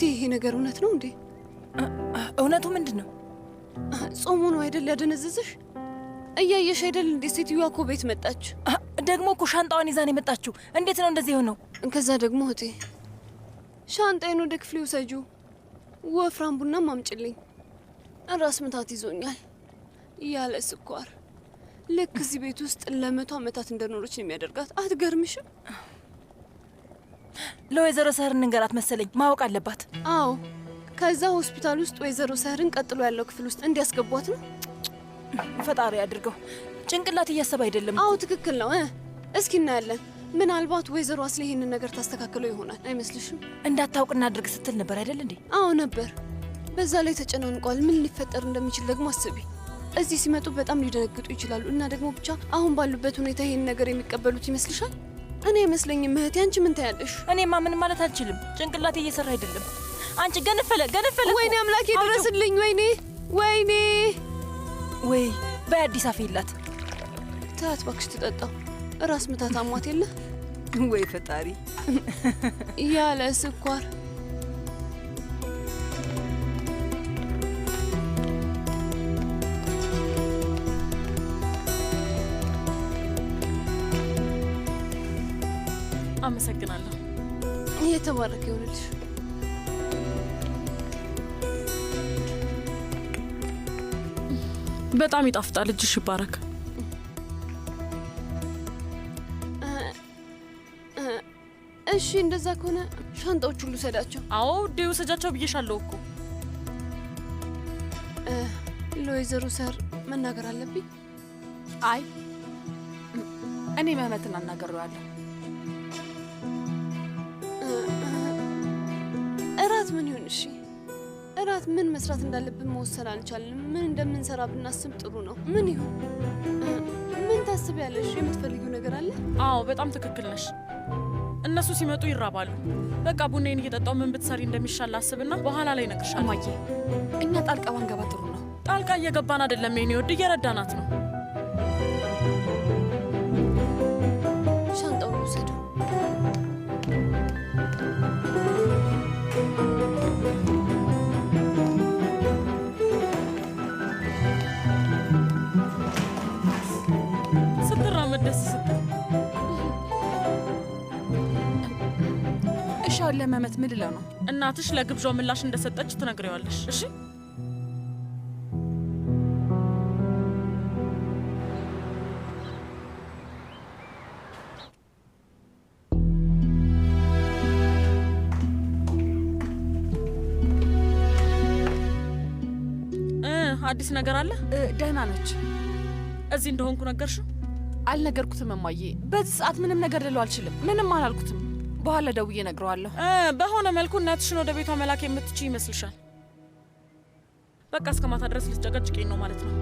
ይሄ ነገር እውነት ነው እንዴ? እውነቱ ምንድነው? ጾሙ ነው አይደል ያደነዝዝሽ? እያየሽ አይደል እንዴ ሴትዮዋ እኮ ቤት መጣች። ደግሞ እኮ ሻንጣዋን ይዛን የመጣችው። እንዴት ነው እንደዚህ የሆነው? ከዛ ደግሞ እህቴ ሻንጣዬን ወደ ክፍሌ ውሰጂው፣ ወፍራም ቡናም አምጪልኝ፣ ራስ ምታት ይዞኛል ያለ ስኳር። ልክ እዚህ ቤት ውስጥ ለ100 ዓመታት እንደኖረች ነው የሚያደርጋት። አትገርምሽም? ለወይዘሮ ሰህርን እንገራት መሰለኝ። ማወቅ አለባት። አዎ፣ ከዛ ሆስፒታል ውስጥ ወይዘሮ ሰህርን ቀጥሎ ያለው ክፍል ውስጥ እንዲያስገቧት ነው። ፈጣሪ አድርገው። ጭንቅላት እያሰብ አይደለም። አዎ ትክክል ነው። እስኪ እናያለን። ምናልባት ወይዘሮ አስሊ ይሄንን ነገር ታስተካክለው ይሆናል። አይመስልሽም? እንዳታውቅ እናድርግ ስትል ነበር አይደል እንዴ? አዎ ነበር። በዛ ላይ ተጨናንቋል። ምን ሊፈጠር እንደሚችል ደግሞ አስቢ። እዚህ ሲመጡ በጣም ሊደነግጡ ይችላሉ እና ደግሞ ብቻ አሁን ባሉበት ሁኔታ ይሄን ነገር የሚቀበሉት ይመስልሻል? እኔ አይመስለኝም እህቴ። አንቺ ምን ታያለሽ? እኔማ ምን ማለት አልችልም። ጭንቅላቴ እየሰራ አይደለም። አንቺ ገነፈለ። ወይኔ አምላኬ ድረስልኝ። ወይኔ ወይ በአዲስ አፌላት ተያት እባክሽ ትጠጣው። ራስ ምታት አሟት የለ ወይ ፈጣሪ። ያለ ስኳር አመሰግናለሁ። የተባረከ ይሁንልሽ። በጣም ይጣፍጣል። እጅሽ ይባረክ። እሺ እንደዛ ከሆነ ሻንጣዎች ሁሉ ሰዳቸው። አዎ ዴው ሰጃቸው ብዬሻለሁ እኮ። ለወይዘሮ ሰር መናገር አለብኝ? አይ እኔ መህመትን አናገረዋለሁ። እራት ምን ይሁን? እሺ እራት ምን መስራት እንዳለብን መወሰን አልቻልንም። ምን እንደምንሰራ ብናስብ ጥሩ ነው። ምን ይሁን? ምን ታስቢያለሽ? የምትፈልጊው ነገር አለ? አዎ በጣም ትክክል ነሽ። እነሱ ሲመጡ ይራባሉ። በቃ ቡናዬን እየጠጣው ምን ብትሰሪ እንደሚሻል አስብና በኋላ ላይ እነግርሻለሁ። እማዬ እኛ ጣልቃ ባንገባ ጥሩ ነው። ጣልቃ እየገባን አይደለም የኔ ወድ፣ እየረዳናት ነው። ሻንጣውን ውሰዱ። ስትራመድ ደስ ስትል። እሺ አሁን ለመህመት ምን ልለው ነው? እናትሽ ለግብዣው ምላሽ እንደሰጠች ትነግሪዋለሽ። እሺ አዲስ ነገር አለ? ደህና ነች። እዚህ እንደሆንኩ ነገርሽው? አልነገርኩትም እማዬ። በዚህ ሰዓት ምንም ነገር ልለው አልችልም። ምንም አላልኩትም። በኋላ ደውዬ እነግረዋለሁ። በሆነ መልኩ እናትሽን ወደ ቤቷ መላክ የምትችይ ይመስልሻል? በቃ እስከ ማታ ድረስ ልትጨቀጭቂኝ ነው ማለት ነው?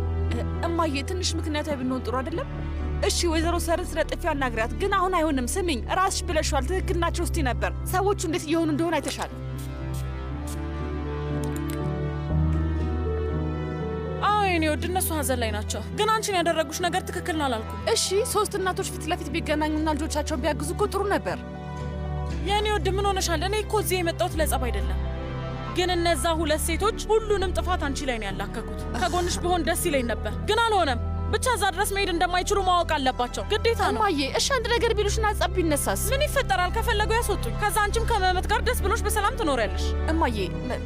እማዬ ትንሽ ምክንያታዊ ብንሆን ጥሩ አይደለም? እሺ ወይዘሮ ሰርን ስለ ጥፊ አናግሪያት። ግን አሁን አይሆንም። ስሚኝ፣ ራስሽ ብለሽዋል። ትክክል ናቸው እስቲ ነበር። ሰዎቹ እንዴት እየሆኑ እንደሆነ አይተሻል። የኔ ወድ እነሱ ሀዘን ላይ ናቸው። ግን አንቺን ያደረጉሽ ነገር ትክክል ነው አላልኩም? እሺ 3 እናቶች ፊት ለፊት ቢገናኙና ልጆቻቸውን ቢያግዙ እኮ ጥሩ ነበር። የኔ ወድ ምን ሆነሻል? እኔ እኮ እዚህ የመጣሁት ለጸብ አይደለም። ግን እነዛ 2 ሴቶች ሁሉንም ጥፋት አንቺ ላይ ነው ያላከኩት። ከጎንሽ ብሆን ደስ ይለኝ ነበር፣ ግን አልሆነም። ብቻ እዛ ድረስ መሄድ እንደማይችሉ ማወቅ አለባቸው። ግዴታ ነው። እማዬ እሺ አንድ ነገር ቢሉሽና ጸብ ቢነሳስ ምን ይፈጠራል? ከፈለጉ ያስወጡኝ። ከዛ አንቺም ከመህመት ጋር ደስ ብሎሽ በሰላም ትኖሪያለሽ። እማዬ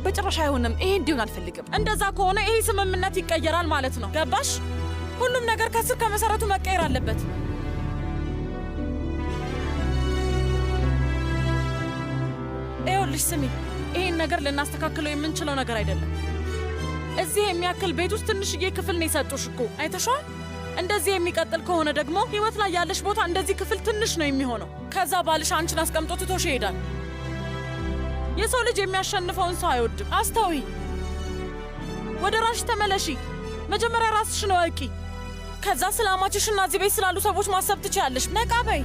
በጭራሽ አይሆንም። ይሄ እንዲሆን አልፈልግም። እንደዛ ከሆነ ይሄ ስምምነት ይቀየራል ማለት ነው። ገባሽ? ሁሉም ነገር ከስር ከመሰረቱ መቀየር አለበት። ይኸውልሽ ስሚ፣ ይሄን ነገር ልናስተካክለው የምንችለው ነገር አይደለም። እዚህ የሚያክል ቤት ውስጥ ትንሽዬ ክፍል ነው የሰጡሽ እኮ አይተሻል። እንደዚህ የሚቀጥል ከሆነ ደግሞ ህይወት ላይ ያለሽ ቦታ እንደዚህ ክፍል ትንሽ ነው የሚሆነው። ከዛ ባልሽ አንቺን አስቀምጦ ትቶሽ ይሄዳል። የሰው ልጅ የሚያሸንፈውን ሰው አይወድም። አስተውይ። ወደ ራስሽ ተመለሺ። መጀመሪያ ራስሽን እወቂ። ከዛ ስለ አማችሽና እዚህ ቤት ስላሉ ሰዎች ማሰብ ትችያለሽ። ነቃ በይ።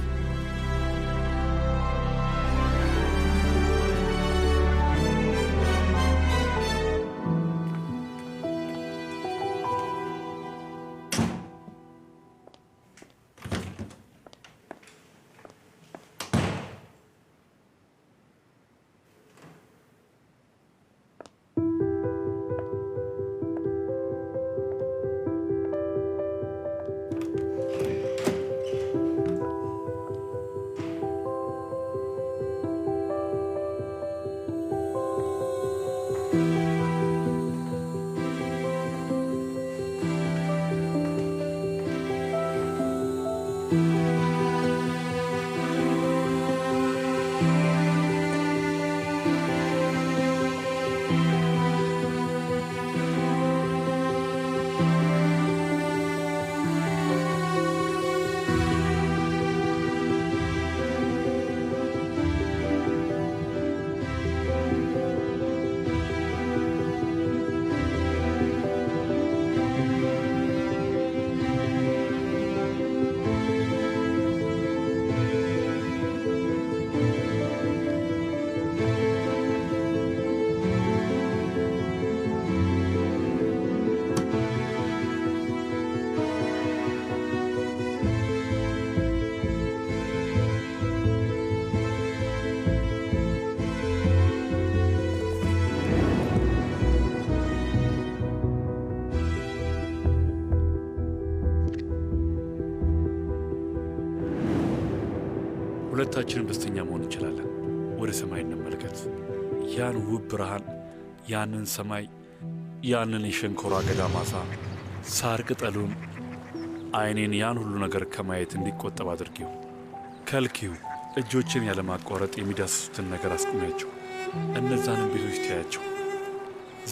ሁለታችንም ደስተኛ መሆን እንችላለን። ወደ ሰማይ እንመልከት። ያን ውብ ብርሃን፣ ያንን ሰማይ፣ ያንን የሸንኮራ አገዳ ማሳ፣ ሳር ቅጠሉን፣ አይኔን ያን ሁሉ ነገር ከማየት እንዲቆጠብ አድርጊው። ከልኪው። እጆችን ያለማቋረጥ የሚዳስሱትን ነገር አስቁሚያቸው። እነዛንም ቤቶች ተያቸው።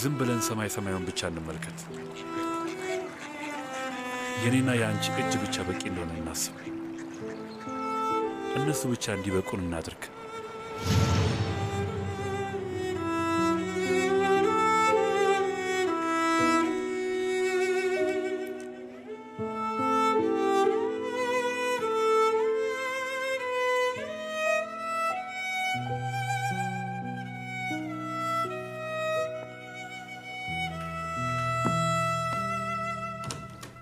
ዝም ብለን ሰማይ ሰማዩን ብቻ እንመልከት። የኔና የአንቺ እጅ ብቻ በቂ እንደሆነ እናስብ። እነሱ ብቻ እንዲበቁን እናድርግ።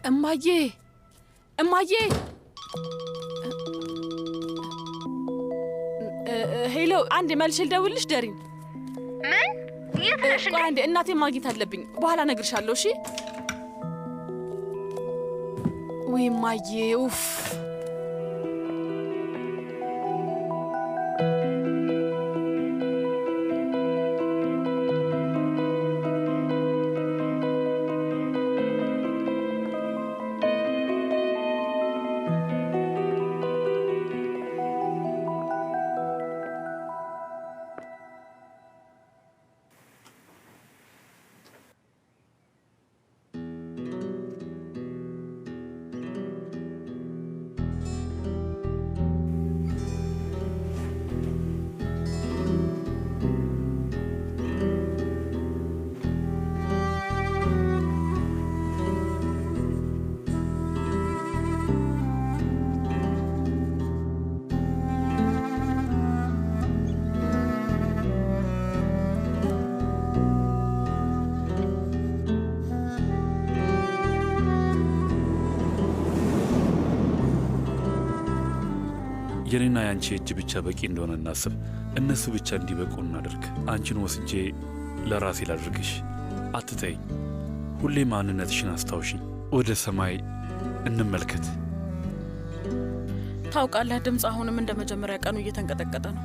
እማዬ እማዬ! ሄሎ፣ አንድ መልሼ ልደውልልሽ። ደሪን ምን? የት ነሽ? አንዴ እናቴን ማግኘት አለብኝ። በኋላ እነግርሻለሁ። እሺ? ወይ እማዬ! ኡፍ! የኔና የአንቺ እጅ ብቻ በቂ እንደሆነ እናስብ። እነሱ ብቻ እንዲበቁ እናድርግ። አንቺን ወስጄ ለራሴ ላድርግሽ። አትተይኝ። ሁሌ ማንነትሽን አስታውሽኝ። ወደ ሰማይ እንመልከት። ታውቃለህ፣ ድምፅ አሁንም እንደ መጀመሪያ ቀኑ እየተንቀጠቀጠ ነው።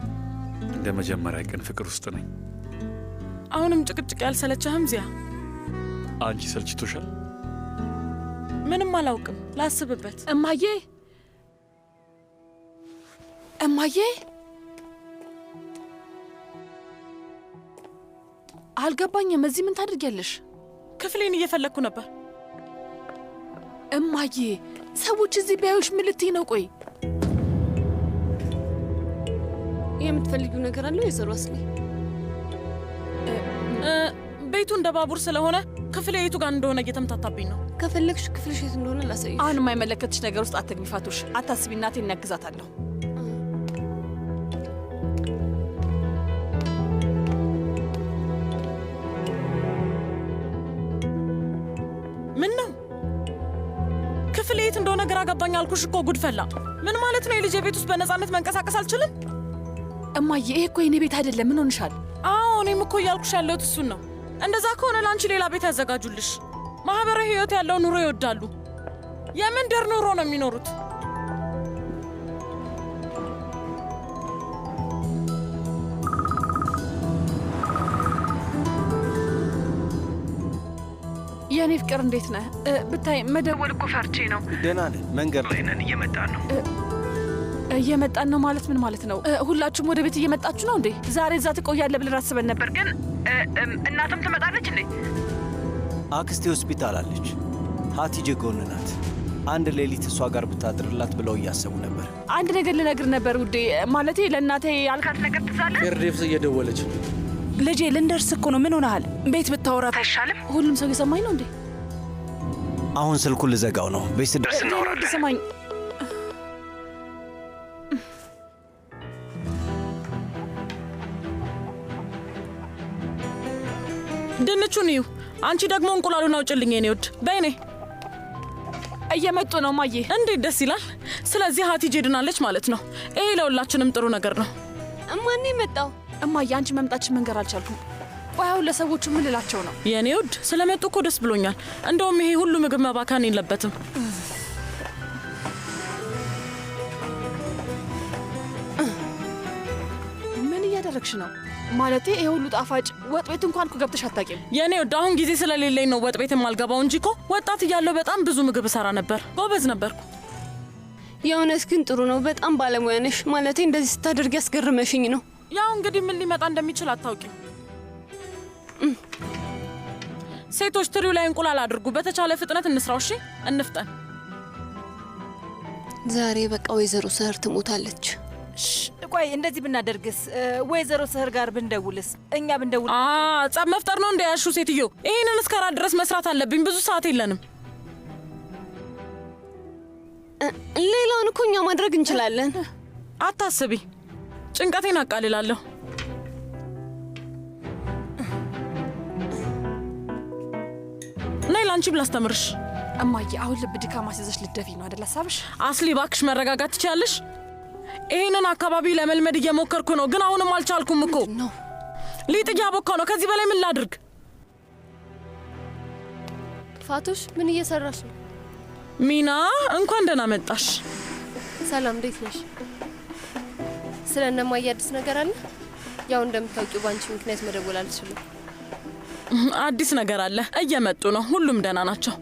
እንደ መጀመሪያ ቀን ፍቅር ውስጥ ነኝ። አሁንም ጭቅጭቅ ያልሰለቸህም? ዚያ፣ አንቺ ሰልችቶሻል? ምንም አላውቅም፣ ላስብበት። እማዬ እማዬ! አልገባኝም። እዚህ ምን ታድርጊያለሽ? ክፍሌን እየፈለግኩ ነበር። እማዬ ሰዎች እዚህ ቢያዩሽ ምን ልትይ ነው? ቆይ የምትፈልጊው ነገር አለ ወይዘሮ አስሊ? ቤቱ እንደ ባቡር ስለሆነ ክፍሌ የቱ ጋር እንደሆነ እየተምታታብኝ ነው። ከፈለግሽ ክፍልሽ የት እንደሆነ ላሳይሽ። አሁን የማይመለከትሽ ነገር ውስጥ አትግቢ ፋቱሽ። አታስቢ፣ እናቴን እናግዛታለሁ። ምን ነው ክፍሌ የት እንደሆነ ግራ ገባኝ አልኩሽ እኮ። ጉድፈላ ምን ማለት ነው? የልጄ ቤት ውስጥ በነፃነት መንቀሳቀስ አልችልም? እማዬ ይሄ እኮ የኔ ቤት አይደለም። ምን ሆንሻል? አዎ እኔም እኮ እያልኩሽ ያለሁት እሱን ነው። እንደዛ ከሆነ ለአንቺ ሌላ ቤት ያዘጋጁልሽ። ማህበራዊ ህይወት ያለው ኑሮ ይወዳሉ። የመንደር ኑሮ ነው የሚኖሩት። የኔ ፍቅር እንዴት ነህ? ብታይ መደወል እኮ ፈርቼ ነው። ደህና ነን፣ መንገድ ላይ ነን፣ እየመጣን ነው። እየመጣን ነው ማለት ምን ማለት ነው? ሁላችሁም ወደ ቤት እየመጣችሁ ነው እንዴ? ዛሬ እዛ ትቆያለህ ብለን አስበን ነበር፣ ግን እናትም ትመጣለች እንዴ? አክስቴ ሆስፒታል አለች። ሀቲጄ ጎን ናት። አንድ ሌሊት እሷ ጋር ብታድርላት ብለው እያሰቡ ነበር። አንድ ነገር ልነግር ነበር ውዴ። ማለቴ ለእናቴ ያልካት ነገር ትዛለህ? ፌርዴፍስ እየደወለች ልጄ ልንደርስ እኮ ነው። ምን ሆነሃል? ቤት ብታወራት አይሻልም? ሁሉም ሰው እየሰማኝ ነው እንዴ? አሁን ስልኩን ልዘጋው ነው። ቤት ስደርስ እናወራለን። ሰማኝ። ድንቹን እዩ። አንቺ ደግሞ እንቁላሉን አውጭልኝ የኔ ውድ። በይኔ እየመጡ ነው ማዬ። እንዴት ደስ ይላል። ስለዚህ ሀቲጄ ድናለች ማለት ነው። ይሄ ለሁላችንም ጥሩ ነገር ነው። እማኔ መጣው። እማዬ አንቺ መምጣትሽን መንገር አልቻልኩም። ቆይ አሁን ለሰዎቹ ምን ልላቸው ነው? የኔ ውድ ስለመጡ እኮ ደስ ብሎኛል። እንደውም ይሄ ሁሉ ምግብ መባከን የለበትም። ምን እያደረግሽ ነው? ማለቴ ይሄ ሁሉ ጣፋጭ ወጥ ቤት እንኳን እኮ ገብተሽ አታውቂም። የኔ ውድ አሁን ጊዜ ስለሌለኝ ነው ወጥ ቤት የማልገባው እንጂ እኮ ወጣት እያለሁ በጣም ብዙ ምግብ እሰራ ነበር። ጎበዝ ነበርኩ። የእውነት ግን ጥሩ ነው። በጣም ባለሙያ ነሽ። ማለቴ እንደዚህ ስታደርግ ያስገርመሽኝ ነው። ያው እንግዲህ ምን ሊመጣ እንደሚችል አታውቂም። ሴቶች ትሪው ላይ እንቁላል አድርጉ። በተቻለ ፍጥነት እንስራው። እሺ እንፍጠን። ዛሬ በቃ ወይዘሮ ስህር ትሞታለች። ቆይ እንደዚህ ብናደርግስ? ወይዘሮ ስህር ጋር ብንደውልስ? እኛ ብንደውል ጸብ መፍጠር ነው እንደያሹ ሴትዮ። ይህንን እስከ ራት ድረስ መስራት አለብኝ። ብዙ ሰዓት የለንም። ሌላውን እኮ እኛ ማድረግ እንችላለን። አታስቢ፣ ጭንቀቴን አቃልላለሁ። ነይ ላንቺ ብላስተምርሽ። እማዬ አሁን ልብ ድካም አስይዘሽ ልትደፊ ነው አይደል ሀሳብሽ? አስሊ እባክሽ መረጋጋት ትችያለሽ? ይህንን አካባቢ ለመልመድ እየሞከርኩ ነው፣ ግን አሁንም አልቻልኩም እኮ ነው። ሊጥ እያቦካ ነው። ከዚህ በላይ ምን ላድርግ? ፋቱሽ ምን እየሰራሽ ነው? ሚና እንኳን ደህና መጣሽ። ሰላም፣ እንዴት ነሽ? ስለ እነማዬ አዲስ ነገር አለ? ያው እንደምታውቂው ባንቺ ምክንያት መደወል አልችልም። አዲስ ነገር አለ። እየመጡ ነው። ሁሉም ደህና ናቸው።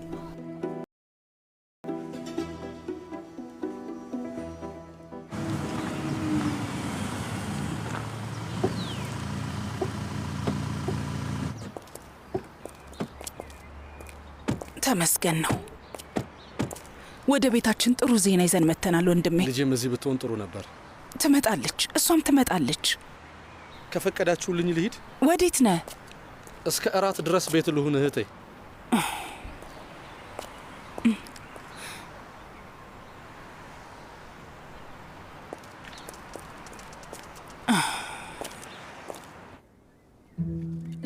ተመስገን ነው። ወደ ቤታችን ጥሩ ዜና ይዘን መተናል ወንድሜ። ልጄም እዚህ ብትሆን ጥሩ ነበር። ትመጣለች፣ እሷም ትመጣለች። ከፈቀዳችሁልኝ ልሂድ። ወዴት ነህ? እስከ እራት ድረስ ቤት ልሁን እህቴ።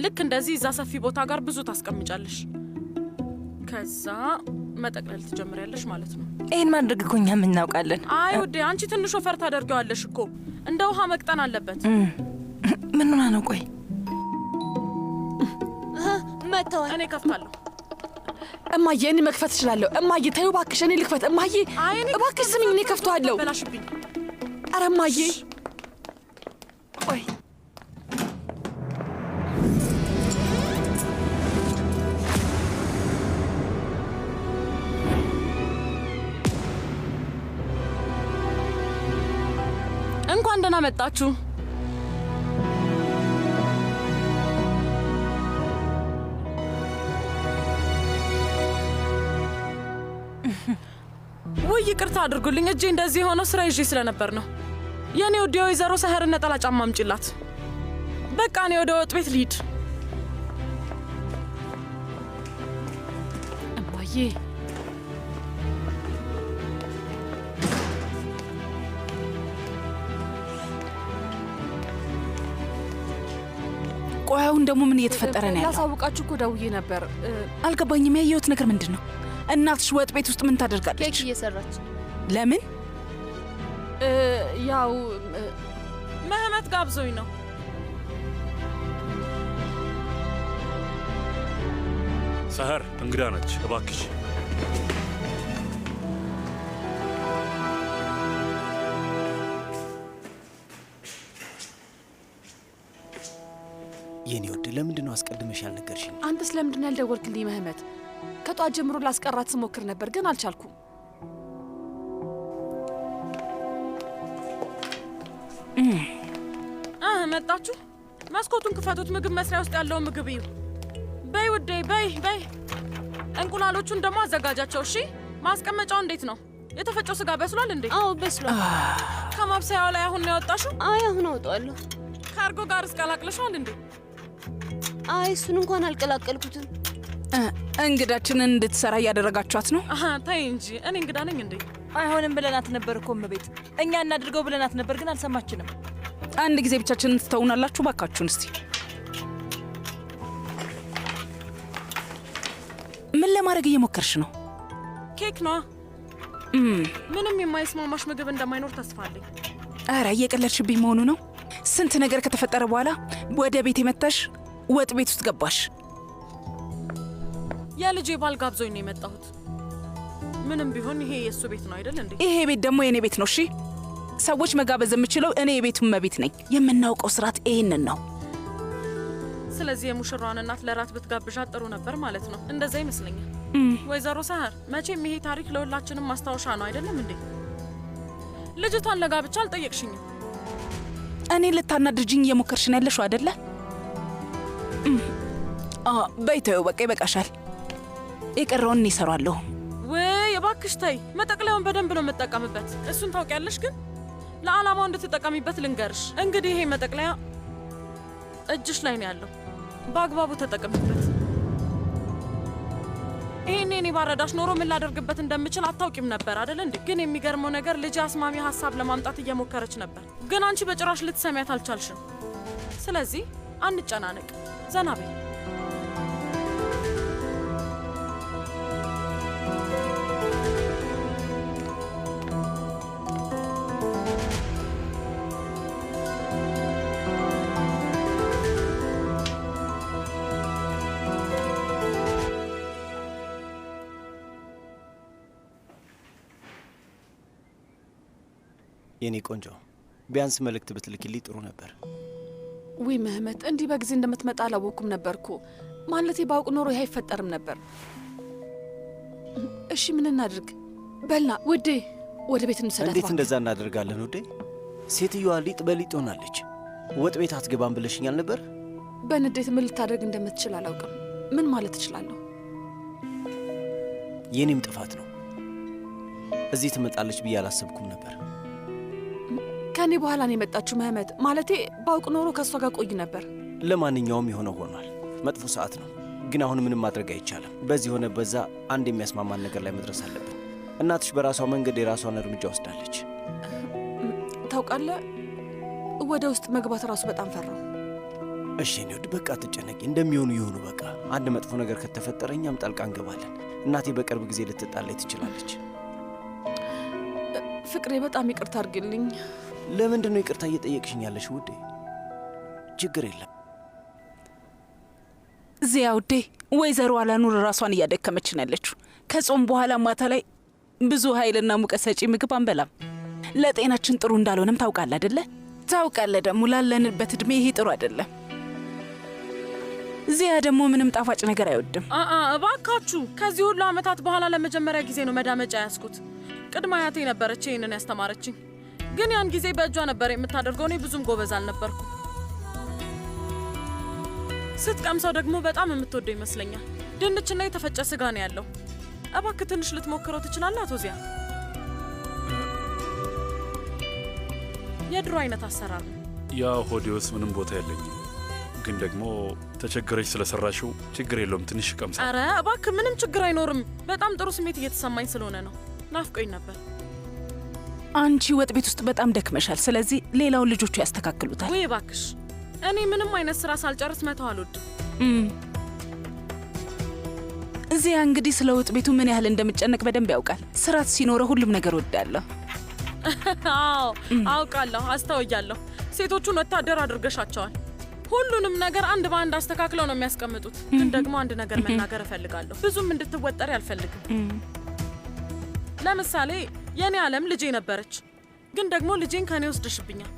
ልክ እንደዚህ እዛ ሰፊ ቦታ ጋር ብዙ ታስቀምጫለሽ። ከዛ መጠቅለል ትጀምሪያለሽ ማለት ነው። ይህን ማድረግ እኮ እኛም እናውቃለን። አይ ውዴ፣ አንቺ ትንሽ ወፈር ታደርጊዋለሽ እኮ። እንደ ውሃ መቅጠን አለበት። ምን ሆና ነው? ቆይ መተዋል። እኔ ከፍታለሁ። እማዬ እኔ መክፈት እችላለሁ። እማዬ ተይው እባክሽ፣ እኔ ልክፈት። እማዬ እባክሽ ስሚኝ፣ እኔ ከፍተዋለሁ። በላሽብኝ። ኧረ እማዬ ቆይ እንኳን ደህና መጣችሁ። ውይ ይቅርታ አድርጉልኝ፣ እጄ እንደዚህ የሆነው ስራ ይዤ ስለነበር ነው። የኔ ውድ የወይዘሮ ሰህርን ነጠላ ጫማ አምጪላት። በቃ እኔ ወደ ወጥ ቤት ልሂድ። እማዬ ቆይ አሁን ደግሞ ምን እየተፈጠረ ነው ያለው? ላሳውቃችሁ እኮ ደውዬ ነበር። አልገባኝም። ያየሁት ነገር ምንድን ነው? እናትሽ ወጥ ቤት ውስጥ ምን ታደርጋለች? ኬክ እየሰራች። ለምን? ያው መህመት ጋብዞኝ ነው። ሰህር እንግዳ ነች፣ እባክሽ። የኔ ወድ ለምንድን ነው አስቀድመሽ ያልነገርሽኝ? አንተስ ለምንድን ያልደወልክልኝ መህመት? ከጧት ጀምሮ ላስቀራት ስሞክር ነበር ግን አልቻልኩም። መጣችሁ? መስኮቱን ክፈቱት። ምግብ መስሪያ ውስጥ ያለውን ምግብ እዩ። በይ ውዴ፣ በይ በይ። እንቁላሎቹን ደግሞ አዘጋጃቸው። እሺ። ማስቀመጫው እንዴት ነው? የተፈጨው ስጋ በስሏል እንዴ? አዎ በስሏል። ከማብሰያው ላይ አሁን ነው ያወጣሽው? አይ አሁን አውጣለሁ። ከአርጎ ጋር እስቀላቅለሻል እንዴ? አይ እሱን እንኳን አልቀላቀልኩትም። እንግዳችንን እንድትሰራ እያደረጋችኋት ነው? ተይ እንጂ እኔ እንግዳ ነኝ እንዴ? አይሆንም ብለናት ነበር እኮ እመቤት። እኛ እናድርገው ብለናት ነበር ግን አልሰማችንም። አንድ ጊዜ ብቻችንን ትተውናላችሁ ባካችሁን። እስቲ ምን ለማድረግ እየሞከርሽ ነው? ኬክ ነዋ። ምንም የማይስማማሽ ምግብ እንደማይኖር ተስፋ አለኝ። ኧረ እየቀለድሽብኝ መሆኑ ነው? ስንት ነገር ከተፈጠረ በኋላ ወደ ቤት የመጣሽ ወጥ ቤት ውስጥ ገባሽ። የልጄ ባል ጋብዞኝ ነው የመጣሁት። ምንም ቢሆን ይሄ የእሱ ቤት ነው አይደል እንዴ? ይሄ ቤት ደግሞ የእኔ ቤት ነው። እሺ ሰዎች መጋበዝ የምችለው እኔ የቤቱ እመቤት ነኝ። የምናውቀው ስርዓት ይሄንን ነው። ስለዚህ የሙሽራዋን እናት ለራት ብትጋብዣት ጥሩ ነበር ማለት ነው። እንደዛ ይመስለኛል። ወይዘሮ ሰህር መቼም ይሄ ታሪክ ለሁላችንም ማስታወሻ ነው አይደለም እንዴ? ልጅቷን ለጋብቻ አልጠየቅሽኝም። እኔ ልታናድርጅኝ እየሞከርሽ ነው ያለሽው አይደለ? በይ ተይው፣ በቃ ይበቃሻል። የቀረውን እኔ እሰራለሁ። ወይ እባክሽ ተይ። መጠቅለያውን በደንብ ነው የምጠቀምበት። እሱን ታውቂያለሽ። ግን ለዓላማው እንድትጠቀሚበት ልንገርሽ። እንግዲህ ይሄ መጠቅለያ እጅሽ ላይ ነው ያለው። በአግባቡ ተጠቀሚበት። ይሄኔ እኔ ባረዳሽ ኖሮ ምን ላደርግበት እንደምችል አታውቂም ነበር አይደል እንዴ? ግን የሚገርመው ነገር ልጅ አስማሚ ሀሳብ ለማምጣት እየሞከረች ነበር፣ ግን አንቺ በጭራሽ ልትሰሚያት አልቻልሽም። ስለዚህ አንጨናነቅ፣ ዘና በይ። የኔ ቆንጆ ቢያንስ መልእክት ብትልክልኝ ጥሩ ነበር። ውይ መህመት፣ እንዲህ በጊዜ እንደምትመጣ አላወኩም ነበርኩ። ማለቴ ባውቅ ኖሮ ይህ አይፈጠርም ነበር። እሺ ምን እናድርግ? በልና ውዴ ወደ ቤት እንሰዳት። እንዴት እንደዛ እናደርጋለን ውዴ? ሴትዮዋ ሊጥ በሊጥ ሆናለች። ወጥ ቤት አትገባም ብለሽኛል ነበር። በንዴት ምን ልታደርግ እንደምትችል አላውቅም። ምን ማለት እችላለሁ? የኔም ጥፋት ነው። እዚህ ትመጣለች ብዬ አላሰብኩም ነበር። ከኔ በኋላ ነው የመጣችሁ መህመት። ማለቴ ባውቅ ኖሮ ከእሷ ጋር ቆይ ነበር። ለማንኛውም የሆነው ሆኗል። መጥፎ ሰዓት ነው፣ ግን አሁን ምንም ማድረግ አይቻልም። በዚህ ሆነ በዛ አንድ የሚያስማማን ነገር ላይ መድረስ አለብን። እናትሽ በራሷ መንገድ የራሷን እርምጃ ወስዳለች። ታውቃለህ፣ ወደ ውስጥ መግባት ራሱ በጣም ፈራው። እሺ እኔ ወድ በቃ ትጨነቂ። እንደሚሆኑ ይሁኑ። በቃ አንድ መጥፎ ነገር ከተፈጠረ እኛም ጣልቃ እንገባለን። እናቴ በቅርብ ጊዜ ልትጣላይ ትችላለች። ፍቅሬ በጣም ይቅርታ አድርግልኝ። ለምንድን ነው ይቅርታ እየጠየቅሽኝ ያለሽ ውዴ? ችግር የለም እዚያ ውዴ። ወይዘሮ አላኑር ራሷን እያደከመች ነው ያለችው። ከጾም በኋላ ማታ ላይ ብዙ ኃይልና ሙቀት ሰጪ ምግብ አንበላም። ለጤናችን ጥሩ እንዳልሆነም ታውቃለህ አይደለ? ታውቃለህ ደግሞ ላለንበት እድሜ ይሄ ጥሩ አይደለም። እዚያ ደግሞ ምንም ጣፋጭ ነገር አይወድም። እባካችሁ፣ ከዚህ ሁሉ ዓመታት በኋላ ለመጀመሪያ ጊዜ ነው መዳመጫ ያስኩት። ቅድመ አያቴ ነበረች ይህንን ያስተማረችኝ። ግን ያን ጊዜ በእጇ ነበር የምታደርገው። እኔ ብዙም ጎበዝ አልነበርኩ። ስትቀምሰው ደግሞ በጣም የምትወደው ይመስለኛል። ድንችና የተፈጨ ስጋ ነው ያለው። እባክህ ትንሽ ልትሞክረው ትችላለህ አቶ ዚያ? የድሮ አይነት አሰራር ነው። ያ ሆዴ ውስጥ ምንም ቦታ የለኝም፣ ግን ደግሞ ተቸገረች ስለሰራሽው ችግር የለውም። ትንሽ ቀምሳ። አረ እባክህ ምንም ችግር አይኖርም። በጣም ጥሩ ስሜት እየተሰማኝ ስለሆነ ነው። ናፍቆኝ ነበር። አንቺ ወጥ ቤት ውስጥ በጣም ደክመሻል። ስለዚህ ሌላውን ልጆቹ ያስተካክሉታል። ወይ እባክሽ፣ እኔ ምንም አይነት ስራ ሳልጨርስ መተው አልወድም። እዚያ እንግዲህ ስለ ወጥ ቤቱ ምን ያህል እንደምጨነቅ በደንብ ያውቃል። ስራት ሲኖረ ሁሉም ነገር ወዳለሁ። አዎ አውቃለሁ፣ አስተውያለሁ። ሴቶቹን ወታደር አድርገሻቸዋል። ሁሉንም ነገር አንድ በአንድ አስተካክለው ነው የሚያስቀምጡት። ግን ደግሞ አንድ ነገር መናገር እፈልጋለሁ። ብዙም እንድትወጠሪ አልፈልግም። ለምሳሌ የኔ ዓለም ልጄ ነበረች፣ ግን ደግሞ ልጄን ከኔ ወስደሽብኛል።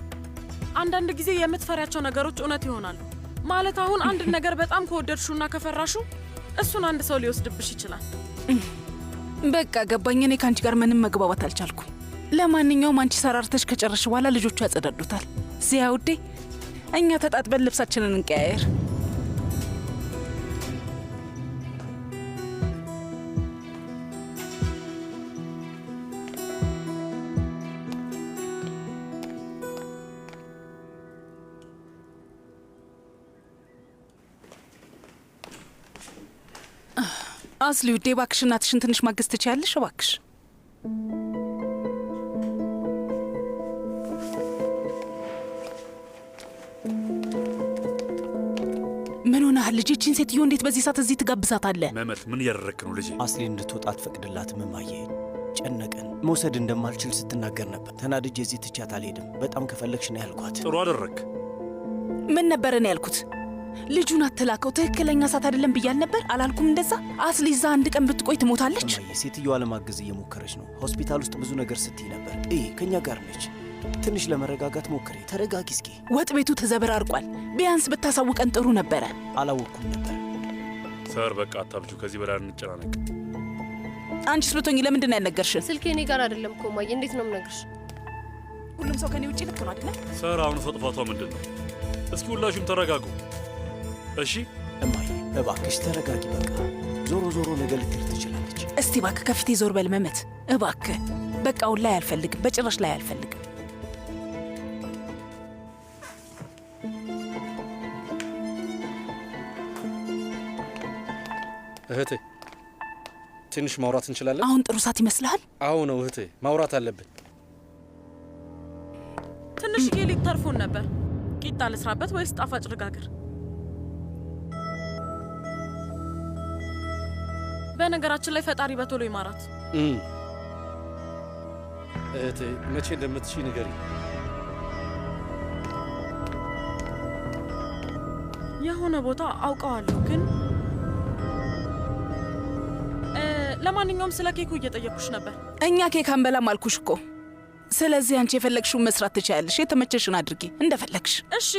አንዳንድ ጊዜ የምትፈሪያቸው ነገሮች እውነት ይሆናሉ። ማለት አሁን አንድ ነገር በጣም ከወደድሹና ከፈራሹ እሱን አንድ ሰው ሊወስድብሽ ይችላል። በቃ ገባኝ። እኔ ከአንቺ ጋር ምንም መግባባት አልቻልኩ። ለማንኛውም አንቺ ሰራርተሽ ከጨረሽ በኋላ ልጆቹ ያጸዳዱታል። ዚያ ውዴ፣ እኛ ተጣጥበን ልብሳችንን እንቀያየር። አስሊ ውዴ፣ እባክሽ እናትሽን ትንሽ ማገዝ ትችያለሽ? እባክሽ ምን ሆነሃል ልጄ? ይህችን ሴትዮ እንዴት በዚህ ሰዓት እዚህ ትጋብዛታለህ? መመት ምን እያደረክ ነው ልጄ? አስሊ እንድትወጣ አትፈቅድላትም እማዬ። ጨነቀን። መውሰድ እንደማልችል ስትናገር ነበር። ተናድጄ እዚህ ትቻት አልሄድም። በጣም ከፈለግሽ ነው ያልኳት። ጥሩ አደረክ። ምን ነበር እኔ ያልኩት? ልጁን አትላከው። ትክክለኛ ሰዓት አይደለም ብያል ነበር? አላልኩም እንደዛ? አስሊ እዛ አንድ ቀን ብትቆይ ትሞታለች። እማዬ፣ ሴትዮዋ ለማገዝ እየሞከረች ነው። ሆስፒታል ውስጥ ብዙ ነገር ስትይ ነበር። ከእኛ ጋር ነች። ትንሽ ለመረጋጋት ሞክሬ። ተረጋጊ እስኪ። ወጥ ቤቱ ተዘበራርቋል። ቢያንስ ብታሳውቀን ጥሩ ነበረ። አላወቅኩም ነበር። ሰር በቃ አታብጁ። ከዚህ በላይ እንጨናነቅ። አንቺስ ብትሆኚ ለምንድን ነው ያልነገርሽን? ስልኬ እኔ ጋር አይደለም እኮ እማዬ። እንዴት ነው የምነግርሽ? ሁሉም ሰው ከኔ ውጭ ልክ ነው አይደለ? ሰር አሁን ሰው ጥፋቷ ምንድን ነው? እስኪ ሁላችሁም ተረጋጉ እሺ? እማዬ እባክሽ ተረጋጊ። በቃ ዞሮ ዞሮ ነገ ልትል ትችላለች። እስቲ እባክህ ከፊቴ ዞር በል መመት፣ እባክህ። በቃ አሁን ላይ አልፈልግም፣ በጭራሽ ላይ አልፈልግም። እህቴ ትንሽ ማውራት እንችላለን? አሁን ጥሩ ሰዓት ይመስልሃል? አዎ ነው እህቴ፣ ማውራት አለብን። ትንሽዬ ሊተርፉን ነበር። ቂጣ ልስራበት ወይስ ጣፋጭ ልጋግር? በነገራችን ላይ ፈጣሪ በቶሎ ይማራት። እህቴ መቼ እንደምትሽይ ንገሪ። የሆነ ቦታ አውቀዋለሁ ግን ለማንኛውም ስለ ኬኩ እየጠየኩሽ ነበር። እኛ ኬክ አንበላም አልኩሽ እኮ። ስለዚህ አንቺ የፈለግሽውን መስራት ትችያለሽ። የተመቸሽን አድርጊ እንደፈለግሽ። እሺ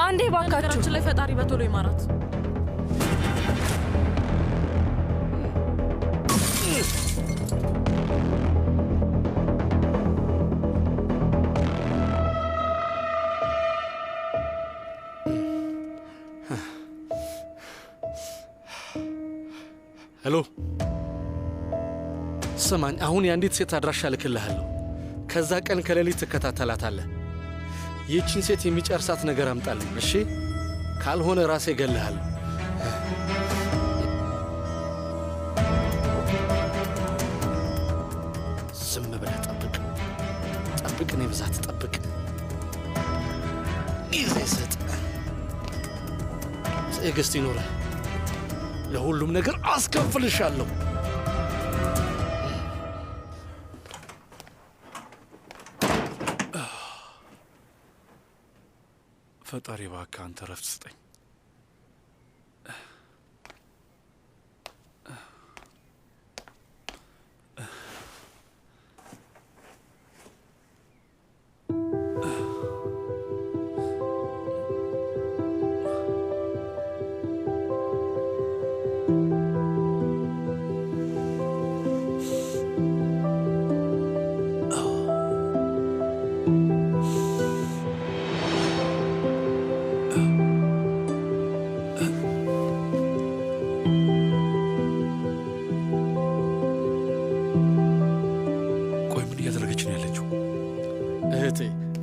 አንዴ ባካችሁ። በነገራችን ላይ ፈጣሪ በቶሎ ይማራት። ሄሎ፣ ስማኝ፣ አሁን የአንዲት ሴት አድራሻ ልክልሃለሁ። ከዛ ቀን ከሌሊት ትከታተላታለህ። ይህችን ሴት የሚጨርሳት ነገር አምጣልኝ እሺ? ካልሆነ ራሴ እገልሃለሁ። ዝም ብለህ ጠብቅ፣ ጠብቅ፣ እኔ ብዛት ጠብቅ፣ ጊዜ ስጥ፣ ትዕግስት ይኖረህ። ለሁሉም ነገር አስከፍልሻለሁ። ፈጣሪ እባክህ አንተ ረፍት ስጠኝ።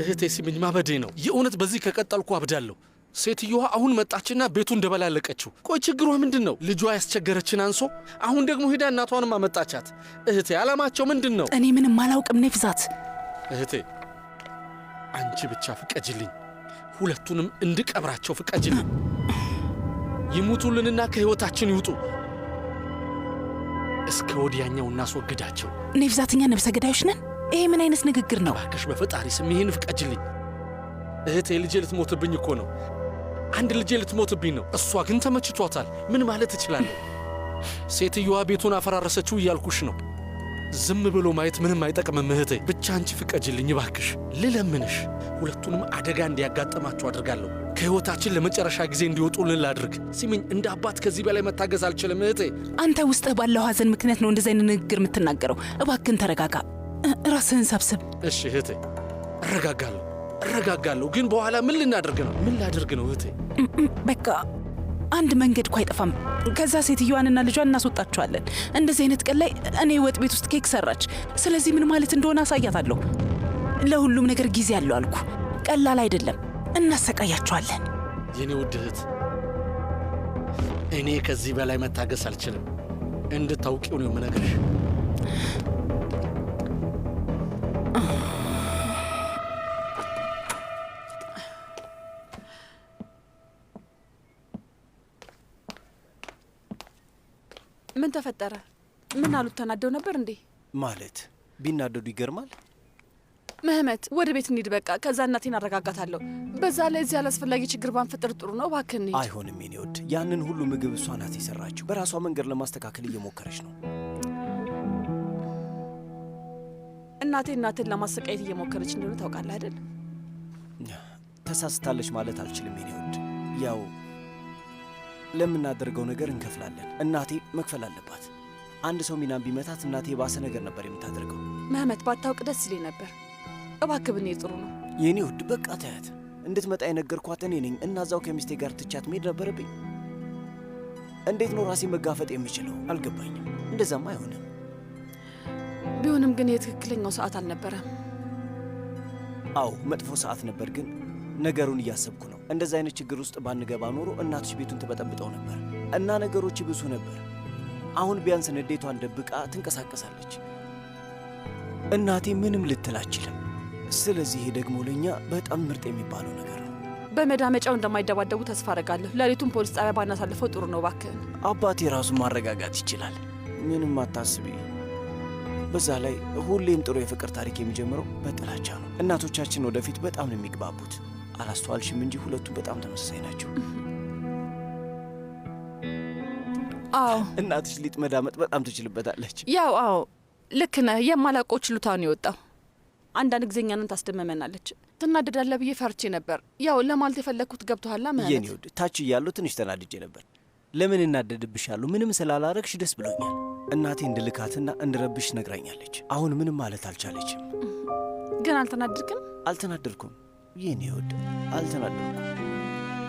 እህቴ ሲምኝ ማበዴ ነው የእውነት። በዚህ ከቀጠልኩ አብዳለሁ። ሴትዮዋ አሁን መጣችና ቤቱ እንደበላለቀችው። ቆይ ችግሯ ምንድን ነው? ልጇ ያስቸገረችን አንሶ አሁን ደግሞ ሄዳ እናቷንም አመጣቻት። እህቴ ዓላማቸው ምንድን ነው? እኔ ምንም አላውቅም ኔፍዛት። እህቴ አንቺ ብቻ ፍቀጅልኝ፣ ሁለቱንም እንድቀብራቸው ፍቀጅልኝ። ይሙቱልንና ከሕይወታችን ይውጡ። እስከ ወዲያኛው እናስወግዳቸው። ኔፍዛት፣ እኛ ነብሰ ገዳዮች ነን? ይሄ ምን አይነት ንግግር ነው? እባክሽ በፈጣሪ ስም ይህን ፍቀጅልኝ። እህቴ ልጄ ልትሞትብኝ እኮ ነው። አንድ ልጄ ልትሞትብኝ ነው። እሷ ግን ተመችቷታል። ምን ማለት እችላለሁ? ሴትዮዋ ቤቱን አፈራረሰችው እያልኩሽ ነው። ዝም ብሎ ማየት ምንም አይጠቅምም እህቴ። ብቻ አንቺ ፍቀጅልኝ እባክሽ፣ ልለምንሽ። ሁለቱንም አደጋ እንዲያጋጥማቸው አድርጋለሁ። ከሕይወታችን ለመጨረሻ ጊዜ እንዲወጡልን ላድርግ። ሲሚኝ፣ እንደ አባት ከዚህ በላይ መታገዝ አልችልም እህቴ። አንተ ውስጥህ ባለው ሐዘን ምክንያት ነው እንደዚህ አይነት ንግግር የምትናገረው። እባክን ተረጋጋ፣ ራስህን ሰብስብ። እሺ እህቴ፣ እረጋጋለሁ። ግን በኋላ ምን ልናደርግ ነው? ምን ላደርግ ነው እህቴ? በቃ አንድ መንገድ እኮ አይጠፋም። ከዛ ሴትዮዋንና ልጇን እናስወጣቸዋለን። እንደዚህ አይነት ቀን ላይ እኔ ወጥ ቤት ውስጥ ኬክ ሰራች። ስለዚህ ምን ማለት እንደሆነ አሳያታለሁ። ለሁሉም ነገር ጊዜ አለው አልኩ። ቀላል አይደለም። እናሰቃያቸዋለን። የኔ ውድ እህት፣ እኔ ከዚህ በላይ መታገስ አልችልም። እንድታውቂው ነው የምነግርሽ። ምን ተፈጠረ? ምን አሉት? ተናደው ነበር እንዴ? ማለት ቢናደዱ ይገርማል። መህመት፣ ወደ ቤት እንሂድ በቃ። ከዛ እናቴን አረጋጋታለሁ። በዛ ላይ እዚህ ያላስፈላጊ ችግር ባንፈጥር ጥሩ ነው። እባክህ እንሂድ። አይሆንም የኔ ውድ፣ ያንን ሁሉ ምግብ እሷ ናት የሰራችው። በራሷ መንገድ ለማስተካከል እየሞከረች ነው። እናቴን ለማሰቃየት እየሞከረች እንደሆነ ታውቃለህ አይደል? ተሳስታለች ማለት አልችልም የኔ ውድ። ያው ለምናደርገው ነገር እንከፍላለን። እናቴ መክፈል አለባት። አንድ ሰው ሚናን ቢመታት እናቴ የባሰ ነገር ነበር የምታደርገው። መህመት፣ ባታውቅ ደስ ይለኝ ነበር። እባክህ ብንሄድ ጥሩ ነው። የኔ ውድ በቃ ተያት። እንድትመጣ የነገርኳት እኔ ነኝ እና እዛው ከሚስቴ ጋር ትቻት መሄድ ነበረብኝ። እንዴት ነው ራሴ መጋፈጥ የምችለው? አልገባኝም። እንደዛማ አይሆንም። ቢሆንም ግን የትክክለኛው ሰዓት አልነበረም። አዎ መጥፎ ሰዓት ነበር፣ ግን ነገሩን እያሰብኩ ነው። እንደዚህ አይነት ችግር ውስጥ ባንገባ ኖሮ እናትሽ ቤቱን ትበጠብጠው ነበር እና ነገሮች ይብሱ ነበር። አሁን ቢያንስ ንዴቷን ደብቃ ትንቀሳቀሳለች። እናቴ ምንም ልትል አትችልም። ስለዚህ ይሄ ደግሞ ለእኛ በጣም ምርጥ የሚባለው ነገር ነው። በመዳመጫው እንደማይደባደቡ ተስፋ አደርጋለሁ። ሌሊቱን ፖሊስ ጣቢያ ባናሳልፈው ጥሩ ነው። እባክህን። አባቴ ራሱን ማረጋጋት ይችላል። ምንም አታስቢ። በዛ ላይ ሁሌም ጥሩ የፍቅር ታሪክ የሚጀምረው በጥላቻ ነው። እናቶቻችን ወደፊት በጣም ነው የሚግባቡት። አላስተዋልሽም እንጂ ሁለቱም በጣም ተመሳሳይ ናቸው። አዎ እናትሽ ሊጥ መዳመጥ በጣም ትችልበታለች። ያው አዎ ልክ ነህ። የማላውቀው ችሎታውን የወጣው አንዳንድ ጊዜ እኛንን ታስደመመናለች። ትናደዳለህ ብዬ ፈርቼ ነበር። ያው ለማለት የፈለግኩት ገብቶሃል መህመት? የኔ ውድ፣ ታች እያለሁ ትንሽ ተናድጄ ነበር። ለምን እናደድብሻለሁ? ምንም ስላላረግሽ ደስ ብሎኛል። እናቴ እንድልካትና እንድረብሽ ነግራኛለች። አሁን ምንም ማለት አልቻለችም። ግን አልተናደድክም? አልተናደድኩም የኔ ውድ፣ አልተናደድኩም።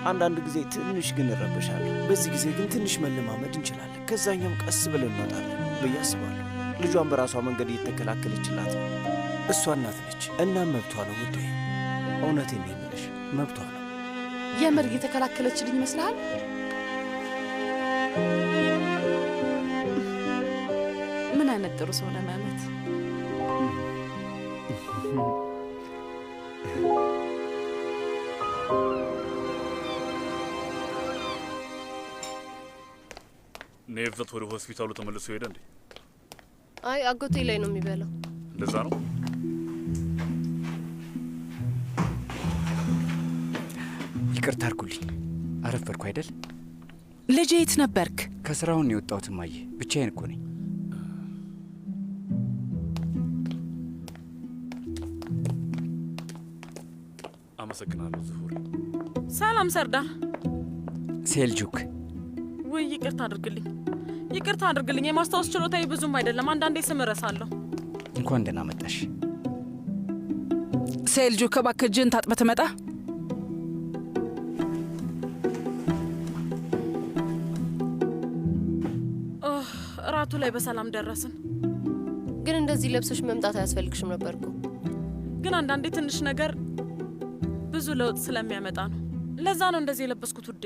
አንዳንድ ጊዜ ትንሽ ግን እረበሻለሁ። በዚህ ጊዜ ግን ትንሽ መለማመድ እንችላለን። ከዛኛም ቀስ ብለን እንወጣለን ብዬ አስባለሁ። ልጇን በራሷ መንገድ እየተከላከለችላት እሷ እናት ነች። እናም መብቷ ነው ውዴ። እውነቴን ነው የምልሽ፣ መብቷ ነው። የምር እየተከላከለችልኝ ይመስልሃል? ምን አይነት ጥሩ ሰው ነህ መህመት። ኔቨት ወደ ሆስፒታሉ ተመልሶ ሄደ እንዴ? አይ አጎቴ ላይ ነው የሚበላው። እንደዛ ነው። ይቅርታ አድርጉልኝ። አረፈድኩ አይደል? ልጄ የት ነበርክ? ከስራውን የወጣሁት እማዬ፣ ብቻዬን እኮ ነኝ። አመሰግናለሁ ዙሁር። ሰላም ሰርዳር። ሴልጁክ። ውይ ይቅርታ አድርግልኝ። የማስታወስ ችሎታዬ ብዙም አይደለም። አንዳንዴ ስም እረሳለሁ። እንኳን ደህና መጣሽ ሴልጁክ። እባክህ እጅህን ታጥበህ ትመጣ። እራቱ ላይ በሰላም ደረስን። ግን እንደዚህ ለብሰሽ መምጣት አያስፈልግሽም ነበር እኮ። ግን አንዳንዴ ትንሽ ነገር ብዙ ለውጥ ስለሚያመጣ ነው። ለዛ ነው እንደዚህ የለበስኩት ውዴ።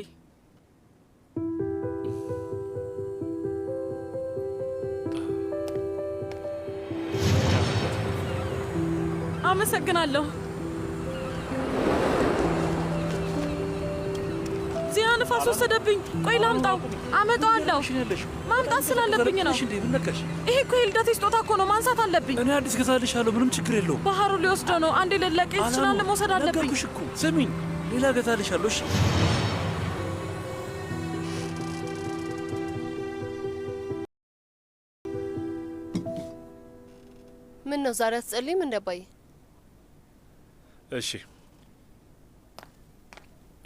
አመሰግናለሁ። ዚያ ንፋስ ወሰደብኝ። ቆይ ላምጣው። አመጣዋለሁ። ማምጣት ስላለብኝ ነው። ይሄ እኮ የልደቴ ስጦታ እኮ ነው። ማንሳት አለብኝ። እኔ አዲስ ገዛልሻለሁ። ምንም ችግር የለውም። ባህሩ ሊወስደው ነው። አንዴ ልለቅ ይችላል። መውሰድ አለብኝ። ነገርኩሽ እኮ። ስሚኝ፣ ሌላ ገዛልሻለሁ። እሺ ምን ነው ዛሬ አትጸልይም እንደባዬ? እሺ፣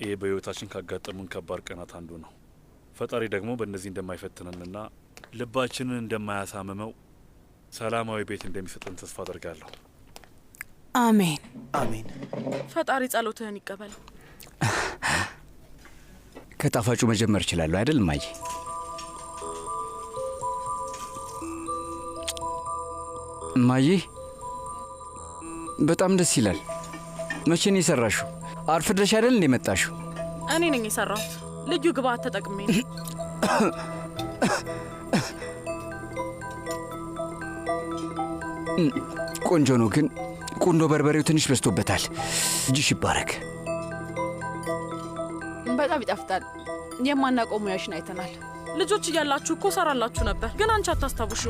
ይሄ በህይወታችን ካጋጠሙን ከባድ ቀናት አንዱ ነው። ፈጣሪ ደግሞ በእነዚህ እንደማይፈትነንና ልባችንን እንደማያሳምመው ሰላማዊ ቤት እንደሚሰጠን ተስፋ አደርጋለሁ። አሜን አሜን። ፈጣሪ ጸሎትህን ይቀበል። ከጣፋጩ መጀመር እችላለሁ አይደል እማዬ? እማዬ በጣም ደስ ይላል። መቼ ነው የሰራሽው? አርፍደሽ አይደል እንደ መጣሽው? እኔ ነኝ የሰራሁት። ልዩ ግብአት ተጠቅሜ ነው። ቆንጆ ነው፣ ግን ቁንዶ በርበሬው ትንሽ በዝቶበታል። እጅሽ ይባረክ። በጣም ይጣፍጣል። የማናውቀው ሙያሽን አይተናል። ልጆች እያላችሁ እኮ ሰራላችሁ ነበር፣ ግን አንቺ አታስታውሹ።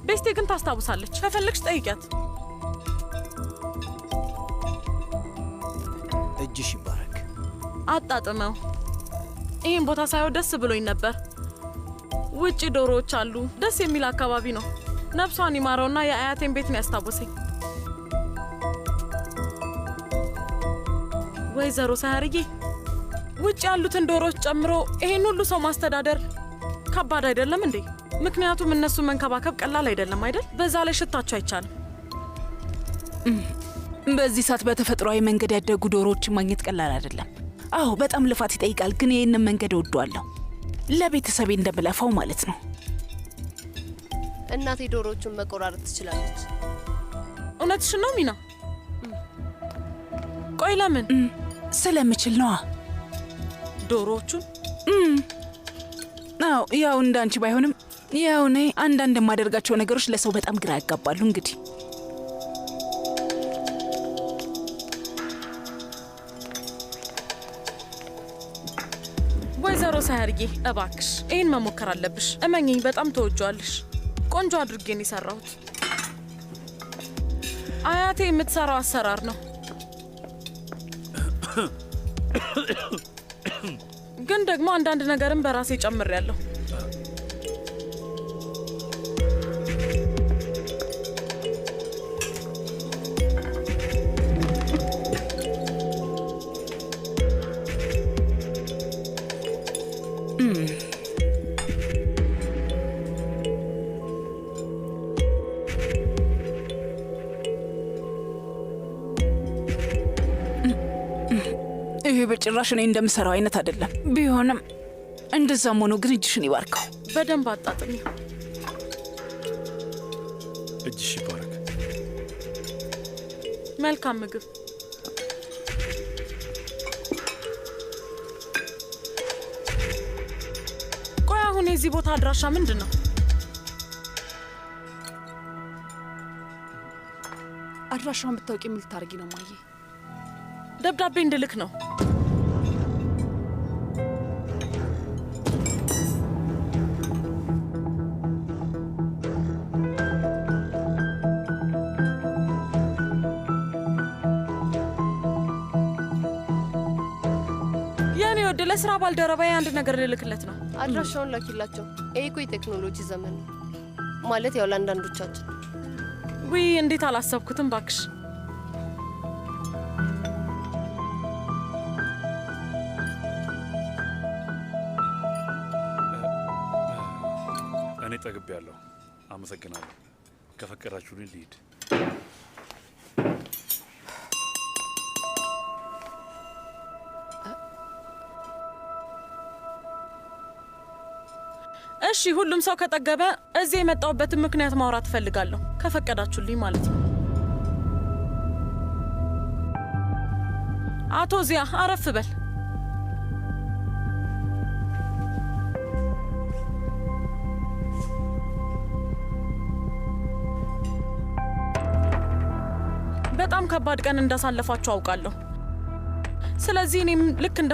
ቤስቴ ግን ታስታውሳለች። ከፈለግሽ ጠይቂያት። እጅሽ ይባረክ። አጣጥመው። ይህን ቦታ ሳየው ደስ ብሎኝ ነበር። ውጪ ዶሮዎች አሉ። ደስ የሚል አካባቢ ነው። ነፍሷን ይማረውና የአያቴን ቤት ነው ያስታወሰኝ። ወይዘሮ ሳያርዬ፣ ውጭ ያሉትን ዶሮዎች ጨምሮ ይሄን ሁሉ ሰው ማስተዳደር ከባድ አይደለም እንዴ? ምክንያቱም እነሱ መንከባከብ ቀላል አይደለም አይደል? በዛ ላይ ሽታቸው አይቻልም። በዚህ ሰዓት በተፈጥሯዊ መንገድ ያደጉ ዶሮዎችን ማግኘት ቀላል አይደለም። አዎ በጣም ልፋት ይጠይቃል፣ ግን ይህንን መንገድ እወደዋለሁ። ለቤተሰቤ እንደምለፋው ማለት ነው። እናቴ ዶሮዎቹን መቆራረጥ ትችላለች። እውነትሽን ነው ሚና? ቆይ ለምን? ስለምችል ነዋ። ዶሮዎቹን? አዎ ያው እንዳንቺ ባይሆንም ያው እኔ አንዳንድ የማደርጋቸው ነገሮች ለሰው በጣም ግራ ያጋባሉ። እንግዲህ ወይዘሮ ሳያርጌ እባክሽ ይህን መሞከር አለብሽ። እመኝኝ፣ በጣም ተወጇዋለሽ። ቆንጆ አድርጌን የሰራሁት አያቴ የምትሰራው አሰራር ነው። ግን ደግሞ አንዳንድ ነገርን በራሴ ጨምሬያለሁ። ይሄ በጭራሽ እኔ እንደምሰራው አይነት አይደለም። ቢሆንም እንደዛም ሆኖ ግን እጅሽን ይባርከው። በደንብ አጣጥሚ። እጅሽ ይባረክ። መልካም ምግብ። ቆይ አሁን የዚህ ቦታ አድራሻ ምንድን ነው? አድራሻውን ብታውቂ ምን ልታደርጊ ነው ማየ? ደብዳቤ እንድልክ ነው። ወደ ለስራ ባልደረባዬ አንድ ነገር ልልክለት ነው። አድራሻውን ላኪላቸው። ይሄ እኮ የቴክኖሎጂ ዘመን ነው ማለት ያው ለአንዳንዶቻችን። ውይ እንዴት አላሰብኩትም ባክሽ። እኔ ጠግቤያለሁ። አመሰግናለሁ። ከፈቀዳችሁልኝ ልሂድ። እሺ ሁሉም ሰው ከጠገበ እዚህ የመጣሁበትን ምክንያት ማውራት እፈልጋለሁ፣ ከፈቀዳችሁልኝ ማለት ነው። አቶ ዚያ አረፍ በል። በጣም ከባድ ቀን እንዳሳለፋችሁ አውቃለሁ። ስለዚህ እኔም ልክ እንደ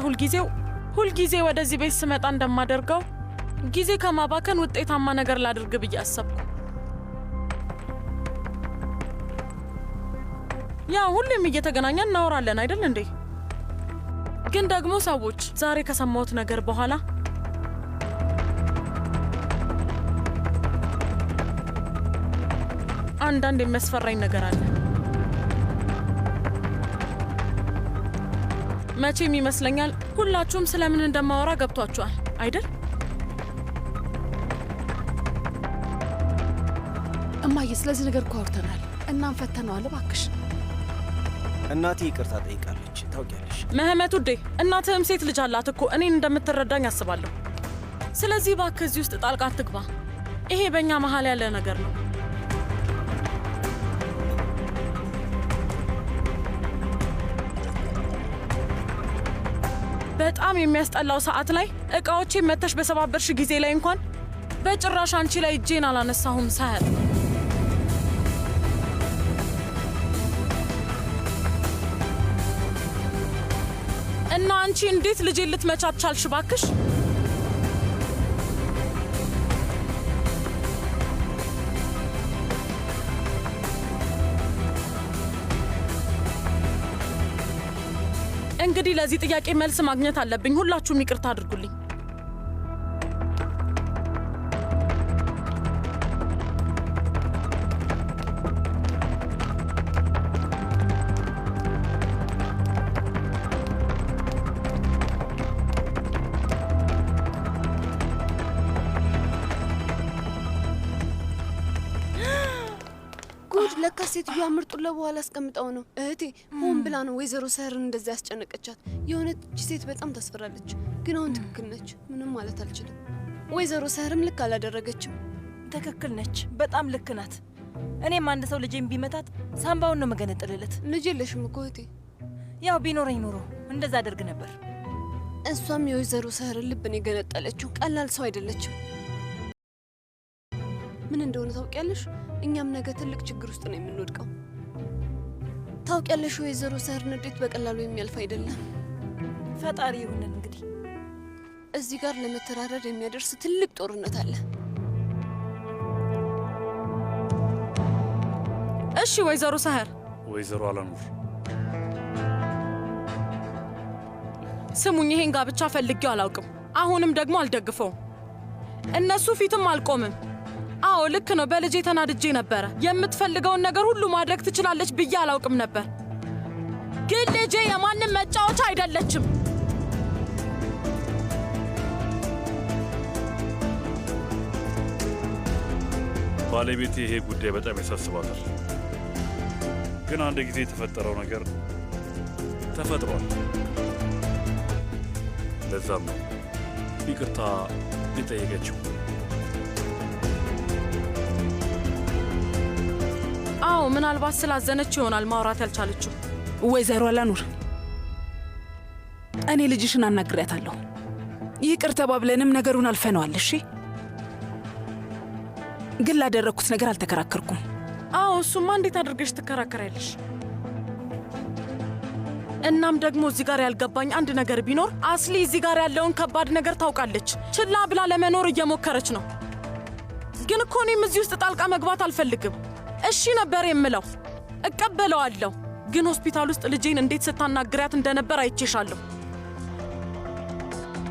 ሁልጊዜ ወደዚህ ቤት ስመጣ እንደማደርገው ጊዜ ከማባከን ውጤታማ ነገር ላድርግ ብዬ አሰብኩ። ያ ሁሌም እየተገናኘን እናወራለን አይደል እንዴ? ግን ደግሞ ሰዎች ዛሬ ከሰማሁት ነገር በኋላ አንዳንድ የሚያስፈራኝ ነገር አለ። መቼም ይመስለኛል ሁላችሁም ስለምን እንደማወራ ገብቷችኋል አይደል? እማዬ ስለዚህ ነገር እኮ አውርተናል። እናም ፈተነዋል። እባክሽ እናቴ ይቅርታ ጠይቃለች። ታውቂያለሽ መህመት ውዴ፣ እናትህም ሴት ልጅ አላት እኮ እኔን እንደምትረዳኝ አስባለሁ። ስለዚህ እባክህ እዚህ ውስጥ ጣልቃ አትግባ። ይሄ በእኛ መሀል ያለ ነገር ነው። በጣም የሚያስጠላው ሰዓት ላይ እቃዎቼን መተሽ በሰባበርሽ ጊዜ ላይ እንኳን በጭራሽ አንቺ ላይ እጄን አላነሳሁም ሳህር። እና አንቺ እንዴት ልጄን ልትመቻት ቻልሽ ባክሽ? እንግዲህ ለዚህ ጥያቄ መልስ ማግኘት አለብኝ። ሁላችሁም ይቅርታ አድርጉልኝ። ለካ ሴትዮዋ ምርጡን ለበኋላ አስቀምጠው ነው። እህቴ ሆን ብላ ነው ወይዘሮ ሰህርን እንደዛ ያስጨነቀቻት። የሆነች ሴት በጣም ታስፈራለች፣ ግን አሁን ትክክል ነች። ምንም ማለት አልችልም። ወይዘሮ ሰህርም ልክ አላደረገችም። ትክክል ነች፣ በጣም ልክ ናት። እኔም አንድ ሰው ልጄን ቢመታት ሳምባውን ነው መገነጥልለት። ልጅ የለሽም እኮ እህቴ። ያው ቢኖረኝ ኑሮ እንደዛ አደርግ ነበር። እሷም የወይዘሮ ሰህርን ልብን የገነጠለችው ቀላል ሰው አይደለችም። ምን እንደሆነ ታውቂያለሽ? እኛም ነገ ትልቅ ችግር ውስጥ ነው የምንወድቀው። ታውቂያለሽ፣ ወይዘሮ ሰህር ንዴት በቀላሉ የሚያልፍ አይደለም። ፈጣሪ ይሁንን። እንግዲህ እዚህ ጋር ለመተራረድ የሚያደርስ ትልቅ ጦርነት አለ። እሺ ወይዘሮ ሰህር። ወይዘሮ አላኑር ስሙኝ፣ ይሄን ጋብቻ ፈልጌው አላውቅም። አሁንም ደግሞ አልደግፈውም። እነሱ ፊትም አልቆምም። አዎ ልክ ነው። በልጄ ተናድጄ ነበረ። የምትፈልገውን ነገር ሁሉ ማድረግ ትችላለች ብዬ አላውቅም ነበር። ግን ልጄ የማንም መጫወቻ አይደለችም። ባለቤቴ ይሄ ጉዳይ በጣም ያሳስባታል። ግን አንድ ጊዜ የተፈጠረው ነገር ተፈጥሯል። ለዛም ነው ይቅርታ የጠየቀችው። አዎ ምናልባት ስላዘነች ይሆናል ማውራት ያልቻለችው። ወይዘሮ አላኑር፣ እኔ ልጅሽን አናግሬያታለሁ። ይቅር ተባብለንም ነገሩን አልፈነዋል። እሺ፣ ግን ላደረግኩት ነገር አልተከራከርኩም። አዎ እሱማ እንዴት አድርገሽ ትከራከሪያለሽ? እናም ደግሞ እዚህ ጋር ያልገባኝ አንድ ነገር ቢኖር አስሊ እዚህ ጋር ያለውን ከባድ ነገር ታውቃለች። ችላ ብላ ለመኖር እየሞከረች ነው። ግን እኮ እኔም እዚህ ውስጥ ጣልቃ መግባት አልፈልግም። እሺ ነበር የምለው፣ እቀበለዋለሁ። ግን ሆስፒታል ውስጥ ልጄን እንዴት ስታናግሪያት እንደነበር አይቼሻለሁ።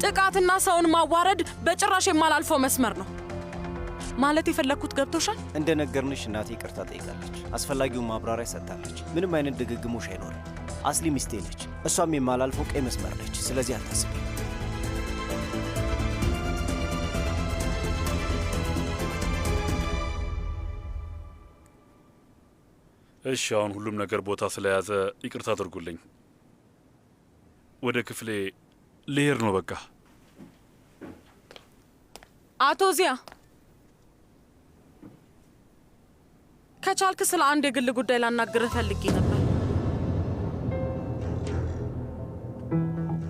ጥቃትና ሰውን ማዋረድ በጭራሽ የማላልፈው መስመር ነው። ማለት የፈለግኩት ገብቶሻል? እንደነገርንሽ እናቴ ይቅርታ ጠይቃለች። አስፈላጊውን ማብራሪያ ሰጥታለች። ምንም አይነት ድግግሞሽ አይኖርም። አስሊ ሚስቴ ነች። እሷም የማላልፈው ቀይ መስመር ነች። ስለዚህ አታስቢ። እሺ፣ አሁን ሁሉም ነገር ቦታ ስለያዘ ይቅርታ አድርጉልኝ። ወደ ክፍሌ ልሄድ ነው በቃ። አቶ ዚያ ከቻልክ ስለ አንድ የግል ጉዳይ ላናግርህ ፈልጌ ነበር።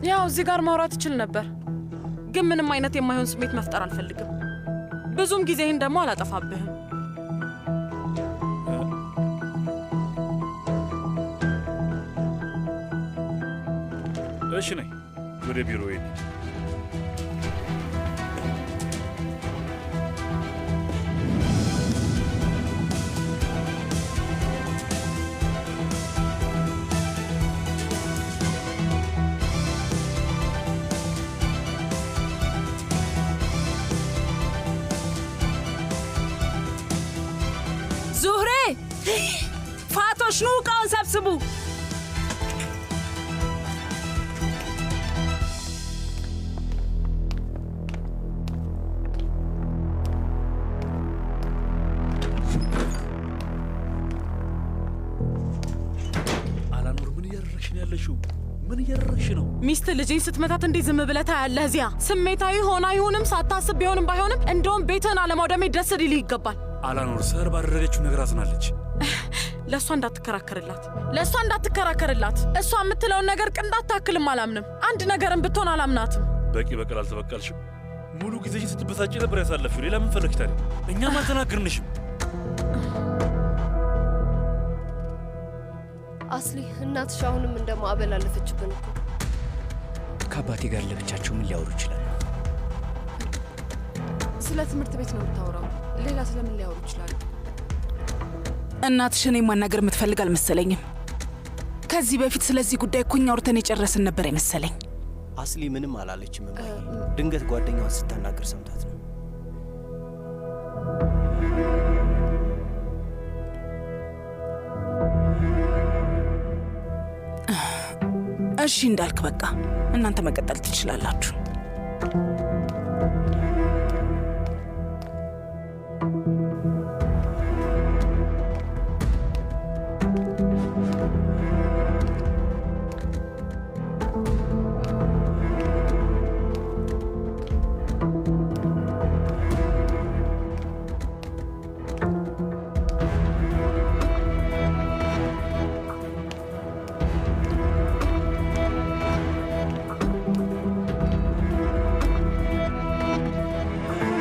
ያው እዚህ ጋር ማውራት እችል ነበር፣ ግን ምንም አይነት የማይሆን ስሜት መፍጠር አልፈልግም። ብዙም ጊዜህን ደግሞ አላጠፋብህም። እሺ ነኝ፣ ወደ ቢሮ ሄድ። ዙህሬ፣ ፋቶሽ ኑ እቃውን ሰብስቡ። አላኑር፣ ምን እያደረግሽ ነው ያለሽው? ምን እያደረግሽ ነው? ሚስት ልጅን ስትመታት እንዴት ዝም ብለህ ታያለህ? ዚያ ስሜታዊ ሆና ይሁንም ሳታስብ ቢሆንም ባይሆንም እንደውም ቤትህን አለማውደሜ ደስ ሊልህ ይገባል። አላኑር፣ ሰር ባደረገችው ነገር አዝናለች። ለእሷ እንዳትከራከርላት። እሷ የምትለውን ነገር ቅንጣት ታክልም አላምንም። አንድ ነገርን ብትሆን አላምናትም። በቂ በቀል አልተበቀልሽም። ሙሉ ጊዜሽን ስትበሳጭ ነበር ያሳለፍሽው። ሌላ ምን ፈለግሽ ታዲያ? እኛም አልተናገርንሽም። አስሊ እናትሽ አሁንም እንደ ማዕበል አለፈችብን እኮ። ከአባቴ ጋር ለብቻቸው ምን ሊያወሩ ይችላሉ? ስለ ትምህርት ቤት ነው የምታወራው። ሌላ ስለምን ሊያወሩ ይችላሉ? እናትሽን ማናገር የምትፈልግ አልመሰለኝም። ከዚህ በፊት ስለዚህ ጉዳይ እኮ እኛ አውርተን የጨረስን ነበር የመሰለኝ። አስሊ ምንም አላለችም። ድንገት ጓደኛዋን ስታናገር ሰምታት ነው። እሺ እንዳልክ በቃ እናንተ መቀጠል ትችላላችሁ።